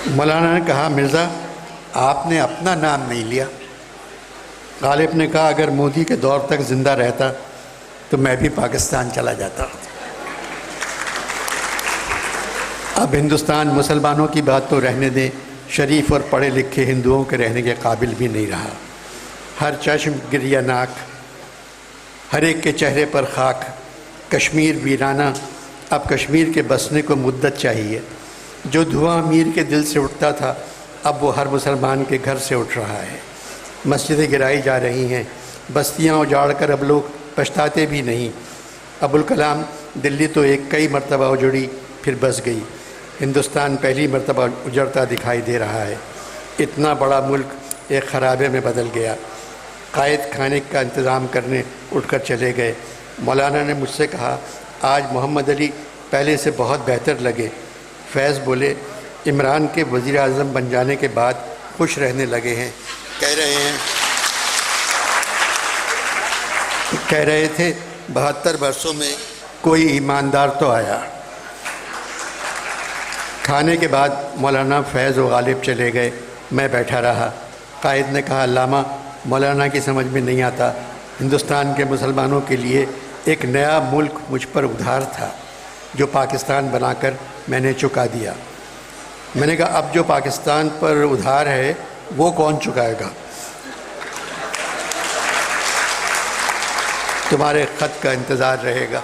मौलाना ने कहा, मिर्ज़ा आपने अपना नाम नहीं लिया। गालिब ने कहा, अगर मोदी के दौर तक ज़िंदा रहता तो मैं भी पाकिस्तान चला जाता। अब हिंदुस्तान मुसलमानों की बात तो रहने दें, शरीफ और पढ़े लिखे हिंदुओं के रहने के काबिल भी नहीं रहा। हर चश्म गिरिया नाक, हर एक के चेहरे पर खाक। कश्मीर वीराना, अब कश्मीर के बसने को मुद्दत चाहिए। जो धुआं अमीर के दिल से उठता था, अब वो हर मुसलमान के घर से उठ रहा है। मस्जिदें गिराई जा रही हैं, बस्तियां उजाड़ कर अब लोग पछताते भी नहीं। अबुल कलाम, दिल्ली तो एक कई मरतबा उजड़ी फिर बस गई, हिंदुस्तान पहली मरतबा उजड़ता दिखाई दे रहा है। इतना बड़ा मुल्क एक खराबे में बदल गया। कायद खाने का इंतज़ाम करने उठकर चले गए। मौलाना ने मुझसे कहा, आज मोहम्मद अली पहले से बहुत बेहतर लगे। फैज़ बोले, इमरान के वज़ीर आज़म बन जाने के बाद खुश रहने लगे हैं। कह रहे थे 72 वर्षों में कोई ईमानदार तो आया। खाने के बाद मौलाना फैज़ और गालिब चले गए, मैं बैठा रहा। कायद ने कहा, अल्लामा, मौलाना की समझ में नहीं आता, हिंदुस्तान के मुसलमानों के लिए एक नया मुल्क मुझ पर उधार था जो पाकिस्तान बनाकर मैंने चुका दिया। मैंने कहा, अब जो पाकिस्तान पर उधार है वो कौन चुकाएगा? तुम्हारे ख़त का इंतज़ार रहेगा।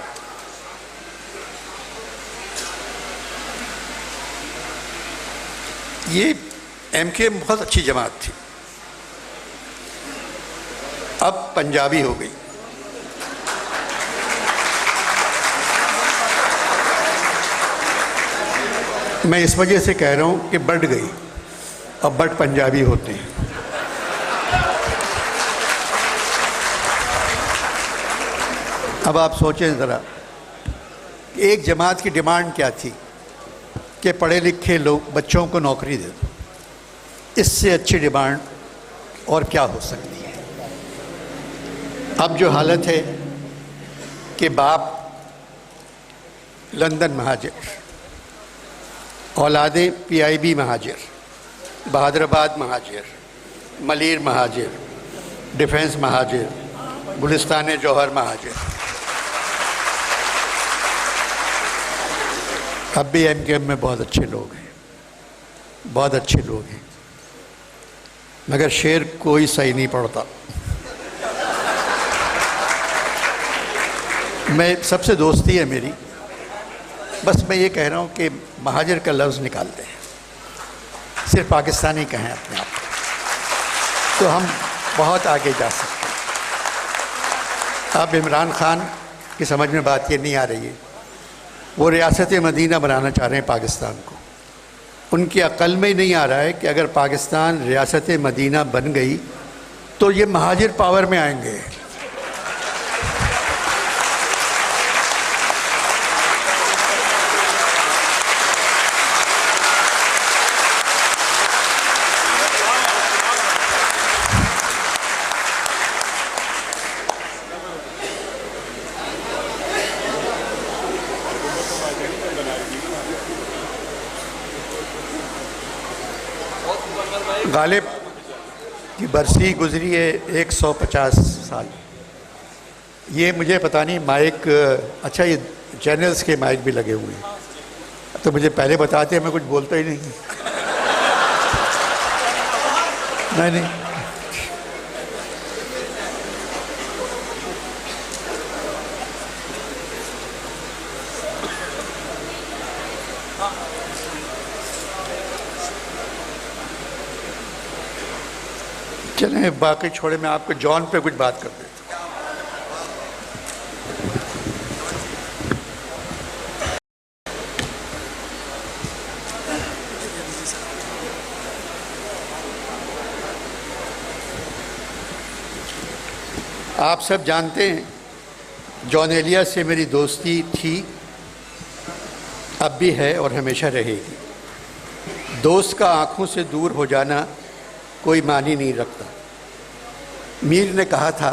ये एमके बहुत अच्छी जमात थी, अब पंजाबी हो गई। मैं इस वजह से कह रहा हूँ कि बढ़ गई, अब बट पंजाबी होते हैं। अब आप सोचें ज़रा, एक जमात की डिमांड क्या थी कि पढ़े लिखे लोग बच्चों को नौकरी दे दो। इससे अच्छी डिमांड और क्या हो सकती है? अब जो हालत है कि बाप लंदन महाजिर, औलादे पीआईबी महाजिर, बहादुराबाद महाजिर, मलीर महाजिर, डिफेंस महाजिर, गुलिस्तान जौहर महाजिर। अब भी एमकेएम में बहुत अच्छे लोग हैं, बहुत अच्छे लोग हैं, मगर शेर कोई सही नहीं पढ़ता। मैं सबसे दोस्ती है मेरी, बस मैं ये कह रहा हूँ कि महाजिर का लफ्ज़ निकालते हैं, सिर्फ पाकिस्तानी कहें अपने आप, तो हम बहुत आगे जा सकते हैं। अब इमरान खान की समझ में बात ये नहीं आ रही है, वो रियासत मदीना बनाना चाह रहे हैं पाकिस्तान को। उनकी अक्ल में ही नहीं आ रहा है कि अगर पाकिस्तान रियासत मदीना बन गई तो ये महाजिर पावर में आएंगे। गालिब की बरसी गुजरी है 150 साल। ये मुझे पता नहीं माइक, अच्छा ये चैनल्स के माइक भी लगे हुए हैं, तो मुझे पहले बताते, मैं कुछ बोलता ही नहीं। नहीं चलें, बाकी छोड़े, मैं आपको जॉन पे कुछ बात कर देता हूँ। आप सब जानते हैं जॉन एलिया से मेरी दोस्ती थी, अब भी है और हमेशा रहेगी। दोस्त का आंखों से दूर हो जाना कोई मानी नहीं रखता। मीर ने कहा था,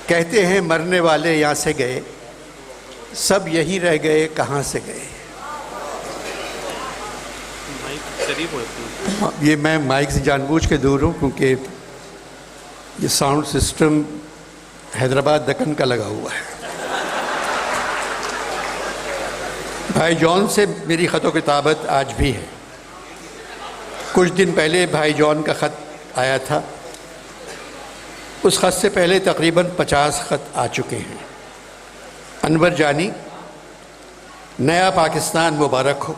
कहते हैं मरने वाले यहाँ से गए, सब यहीं रह गए, कहाँ से गए। ये मैं माइक से जानबूझ के दूर हूँ क्योंकि ये साउंड सिस्टम हैदराबाद दक्कन का लगा हुआ है। भाई जॉन से मेरी ख़त किताबत आज भी है। कुछ दिन पहले भाई जॉन का ख़त आया था। उस ख़त से पहले तकरीबन 50 ख़त आ चुके हैं। अनवर जानी, नया पाकिस्तान मुबारक हो।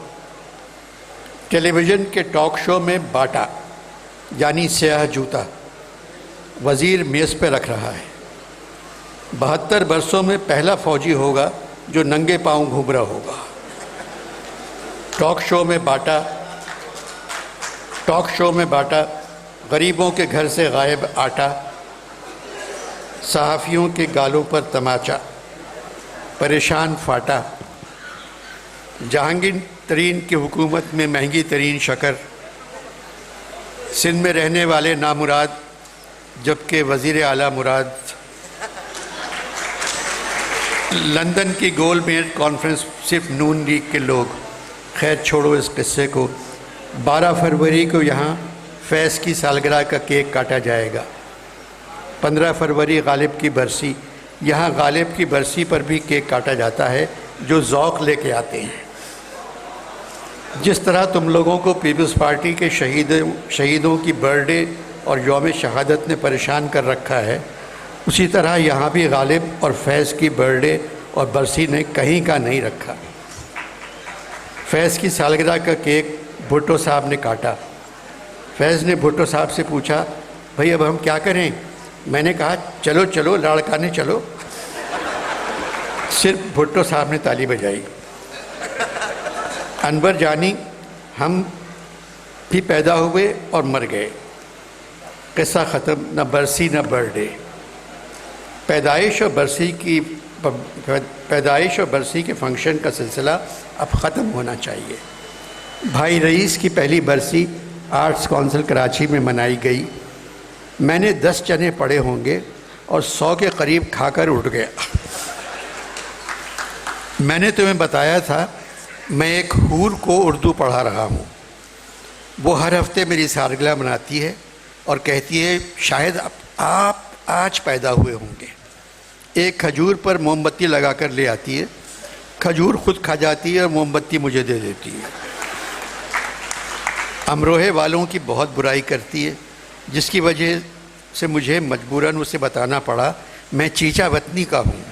टेलीविज़न के टॉक शो में बाटा यानी स्याह जूता वज़ीर मेज़ पे रख रहा है। 72 बरसों में पहला फ़ौजी होगा जो नंगे पाँव घूम रहा होगा। टॉक शो में बाटा गरीबों के घर से गायब आटा, सहाफ़ियों के गालों पर तमाचा, परेशान फाटा, जहांगीर तरीन की हुकूमत में महंगी तरीन शक्कर, सिंध में रहने वाले नामुराद जबकि वज़ीर आला मुराद, लंदन की गोलमेज कॉन्फ्रेंस सिर्फ नून लीग के लोग। खैर छोड़ो इस किस्से को। 12 फरवरी को यहाँ फैज़ की सालगिरह का केक काटा जाएगा। 15 फरवरी गालिब की बरसी। यहाँ गालिब की बरसी पर भी केक काटा जाता है जो ज़ौक़ लेके आते हैं। जिस तरह तुम लोगों को पीपल्स पार्टी के शहीदों की बर्थडे और यौम शहादत ने परेशान कर रखा है, उसी तरह यहाँ भी गालिब और फैज़ की बर्थडे और बरसी ने कहीं का नहीं रखा। फैज़ की सालगिरह का केक भुट्टो साहब ने काटा। फैज़ ने भुट्टो साहब से पूछा, भाई अब हम क्या करें? मैंने कहा चलो चलो लाड़काने चलो। सिर्फ भुट्टो साहब ने ताली बजाई। अनवर जानी, हम भी पैदा हुए और मर गए, किस्सा ख़त्म, न बरसी न बर्थडे। पैदाइश और बरसी के फंक्शन का सिलसिला अब ख़त्म होना चाहिए। भाई रईस की पहली बरसी आर्ट्स काउंसिल कराची में मनाई गई। मैंने 10 चने पड़े होंगे और 100 के करीब खाकर उठ गया। मैंने तुम्हें बताया था मैं एक हूर को उर्दू पढ़ा रहा हूँ। वो हर हफ्ते मेरी सालगिरह मनाती है और कहती है शायद आप आज पैदा हुए होंगे। एक खजूर पर मोमबत्ती लगाकर ले आती है। खजूर खुद खा जाती है और मोमबत्ती मुझे दे देती है। अमरोहे वालों की बहुत बुराई करती है, जिसकी वजह से मुझे मजबूरन उसे बताना पड़ा मैं चीचा वतनी का हूँ।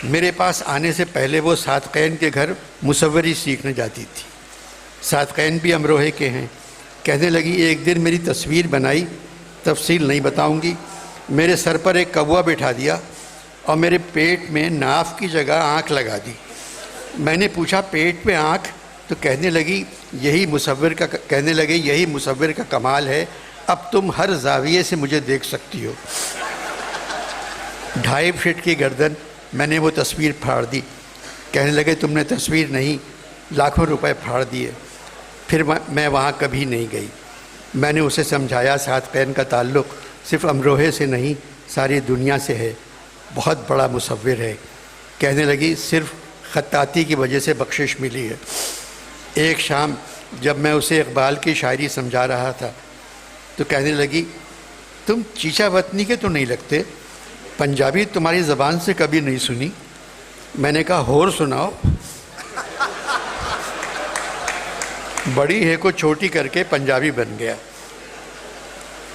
मेरे पास आने से पहले वो सादक़ैन के घर मुसव्वरी सीखने जाती थी। सादक़ैन भी अमरोहे के हैं। कहने लगी एक दिन मेरी तस्वीर बनाई, तफसील नहीं बताऊंगी। मेरे सर पर एक कौवा बिठा दिया और मेरे पेट में नाफ की जगह आँख लगा दी। मैंने पूछा पेट में आँख? तो कहने लगे यही मुसव्विर का कमाल है, अब तुम हर जाविये से मुझे देख सकती हो। 2.5 फीट की गर्दन। मैंने वो तस्वीर फाड़ दी। कहने लगे तुमने तस्वीर नहीं लाखों रुपए फाड़ दिए। फिर मैं वहाँ कभी नहीं गई। मैंने उसे समझाया सादक़ैन का ताल्लुक़ सिर्फ़ अमरोहे से नहीं सारी दुनिया से है, बहुत बड़ा मुसव्विर है। कहने लगी सिर्फ़ ख़त्ताती की वजह से बख्शिश मिली है। एक शाम जब मैं उसे इक़बाल की शायरी समझा रहा था तो कहने लगी तुम चीचा वतनी के तो नहीं लगते, पंजाबी तुम्हारी ज़बान से कभी नहीं सुनी। मैंने कहा होर सुनाओ। बड़ी है को छोटी करके पंजाबी बन गया।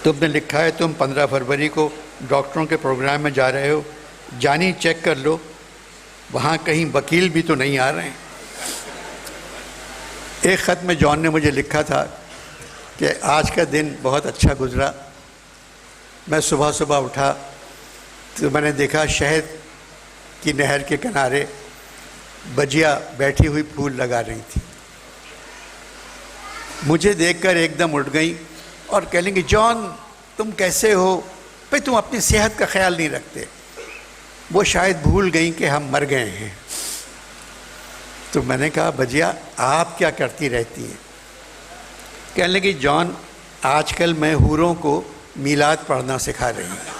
तुमने लिखा है तुम 15 फरवरी को डॉक्टरों के प्रोग्राम में जा रहे हो, जानी चेक कर लो वहाँ कहीं वकील भी तो नहीं आ रहे हैं। एक ख़त में जॉन ने मुझे लिखा था कि आज का दिन बहुत अच्छा गुज़रा। मैं सुबह सुबह उठा तो मैंने देखा शहद की नहर के किनारे बजिया बैठी हुई फूल लगा रही थी। मुझे देखकर एकदम उठ गई और कह लेंगी जॉन तुम कैसे हो? भाई तुम अपनी सेहत का ख्याल नहीं रखते। वो शायद भूल गई कि हम मर गए हैं। तो मैंने कहा बजिया आप क्या करती रहती हैं? कहने लगी जॉन आजकल मैं हूरों को मीलाद पढ़ना सिखा रही हूँ।